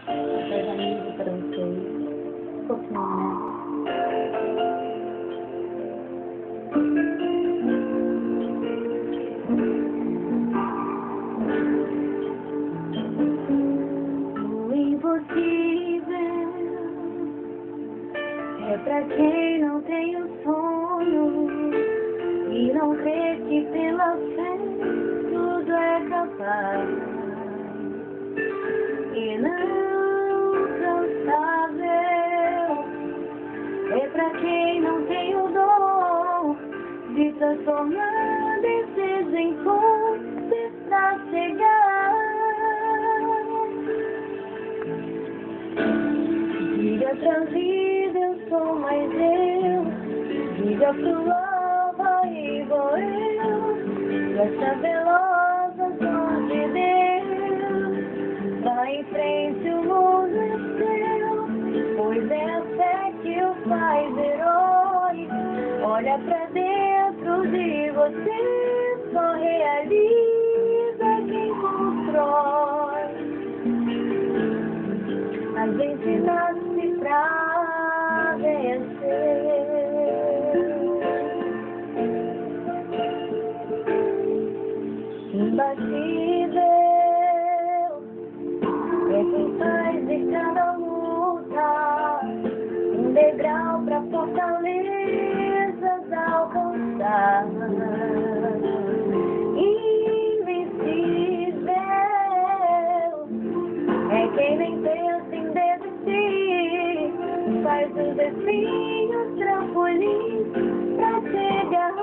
Organizo para vocês. Um pouquinho, O impossível é pra quem não tem o sonho e não crê que pela fé tudo é capaz. Inalcançável é pra quem não tem o dom de transformar desejo em força pra chegar. Diga pra vida, eu sou mais eu. Diga pro alva e vou eu. Essa veloz ação de Deus. Vá em frente, o mundo é seu. Pois é a fé que o faz herói. Olha pra dentro de você. Só realiza quem constrói. A gente nasce pra vencer. Imbatível é quem faz de cada luta um degrau pra fortalezas alcançar. Invencível é quem nem pensa em desistir, faz os espinhos trampolim pra chegar.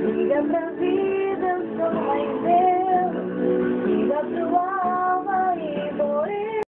Diga pra vida, eu sou mais